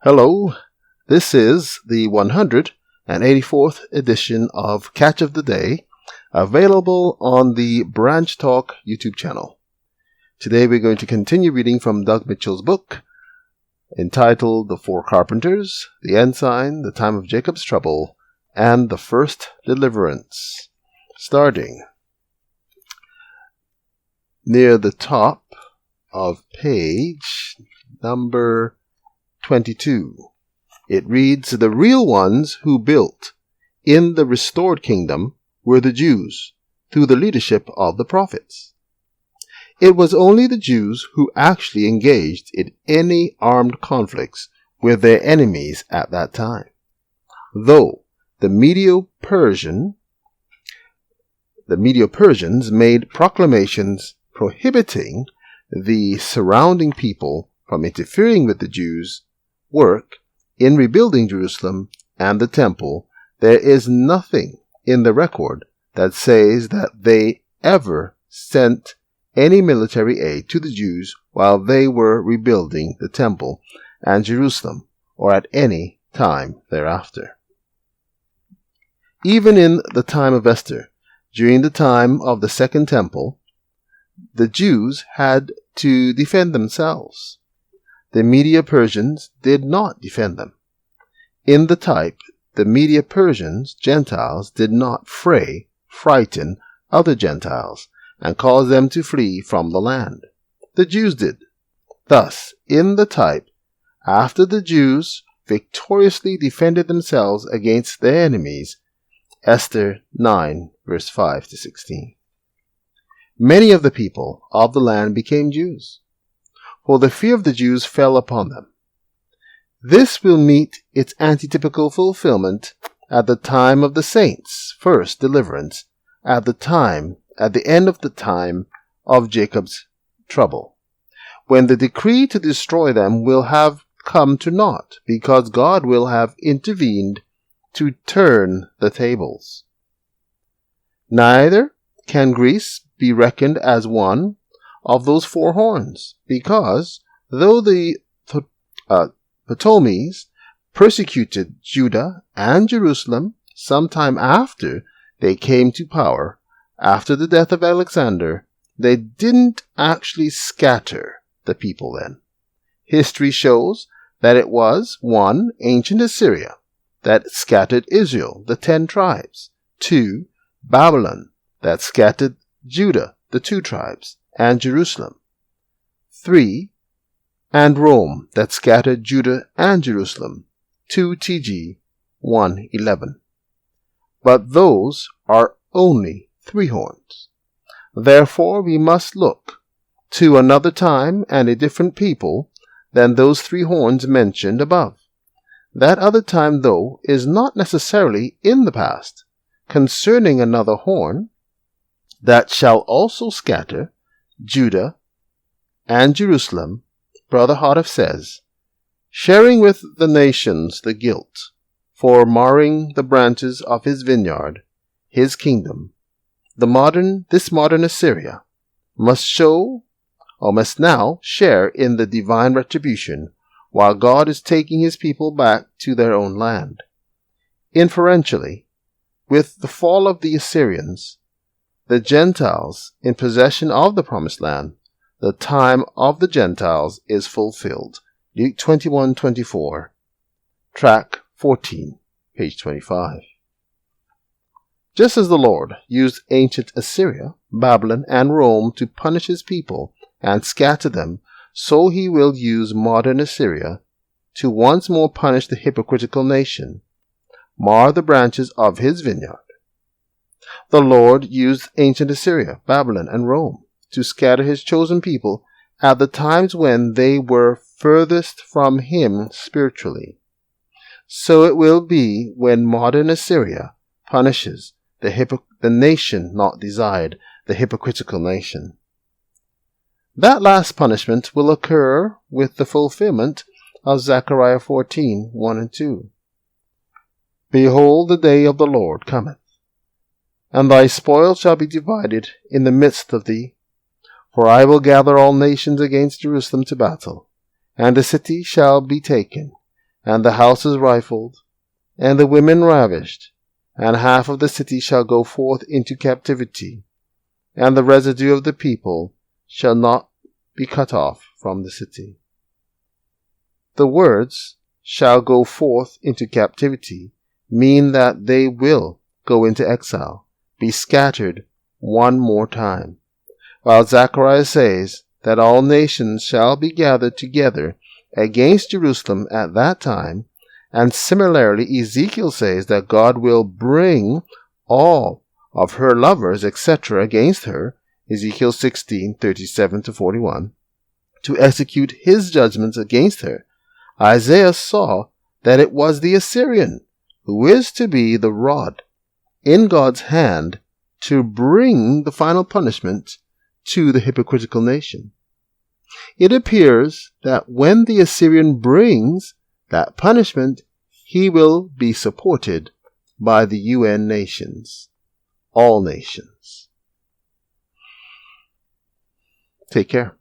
Hello, this is the 184th edition of Catch of the Day, available on the Branch Talk YouTube channel. Today we're going to continue reading from Doug Mitchell's book, entitled The Four Carpenters, The Ensign, The Time of Jacob's Trouble, and The First Deliverance. Starting near the top of page number 22. It reads, "The real ones who built in the restored kingdom were the Jews, through the leadership of the prophets. It was only the Jews who actually engaged in any armed conflicts with their enemies at that time. Though the Medo-Persians made proclamations prohibiting the surrounding people from interfering with the Jews' work in rebuilding Jerusalem and the temple, there is nothing in the record that says that they ever sent any military aid to the Jews while they were rebuilding the temple and Jerusalem, or at any time thereafter. Even in the time of Esther, during the time of the Second Temple, the Jews had to defend themselves. The Medo-Persians did not defend them. In the type, the Medo-Persians, Gentiles, did not frighten other Gentiles, and cause them to flee from the land. The Jews did. Thus, in the type, after the Jews victoriously defended themselves against their enemies, Esther 9, verse 5 to 16. Many of the people of the land became Jews, for the fear of the Jews fell upon them. This will meet its antitypical fulfillment at the time of the saints' first deliverance, at the end of the time of Jacob's trouble, when the decree to destroy them will have come to naught, because God will have intervened to turn the tables. Neither can Greece be reckoned as one of those four horns, because though the Ptolemies persecuted Judah and Jerusalem sometime after they came to power, after the death of Alexander, they didn't actually scatter the people then. History shows that it was 1. Ancient Assyria that scattered Israel, the 10 tribes, 2. Babylon that scattered Judah, the 2 tribes, and Jerusalem, 3. And Rome that scattered Judah and Jerusalem, 2 TG 1:11. But those are only 3 horns. Therefore we must look to another time and a different people than those 3 horns mentioned above. That other time, though, is not necessarily in the past. Concerning another horn that shall also scatter Judah and Jerusalem, Brother Hardif says, sharing with the nations the guilt for marring the branches of his vineyard, his kingdom, this modern Assyria must now share in the divine retribution, while God is taking his people back to their own land. Inferentially, with the fall of the Assyrians, the Gentiles in possession of the promised land, the time of the Gentiles is fulfilled. Luke 21:24, track 14, page 25. Just as the Lord used ancient Assyria, Babylon, and Rome to punish his people and scatter them, so he will use modern Assyria to once more punish the hypocritical nation, mar the branches of his vineyard. The Lord used ancient Assyria, Babylon, and Rome to scatter his chosen people at the times when they were furthest from him spiritually. So it will be when modern Assyria punishes the nation not desired, the hypocritical nation. That last punishment will occur with the fulfillment of Zechariah 14:1 and 2. Behold, the day of the Lord cometh, and thy spoil shall be divided in the midst of thee. For I will gather all nations against Jerusalem to battle, and the city shall be taken, and the houses rifled, and the women ravished, and half of the city shall go forth into captivity, and the residue of the people shall not be cut off from the city. The words shall go forth into captivity mean that they will go into exile, be scattered one more time, while Zechariah says that all nations shall be gathered together against Jerusalem at that time, and similarly Ezekiel says that God will bring all of her lovers, etc., against her, Ezekiel 16:37-41, to execute his judgments against her. Isaiah saw that it was the Assyrian who is to be the rod in God's hand to bring the final punishment to the hypocritical nation. It appears that when the Assyrian brings that punishment, he will be supported by the UN nations, all nations. Take care.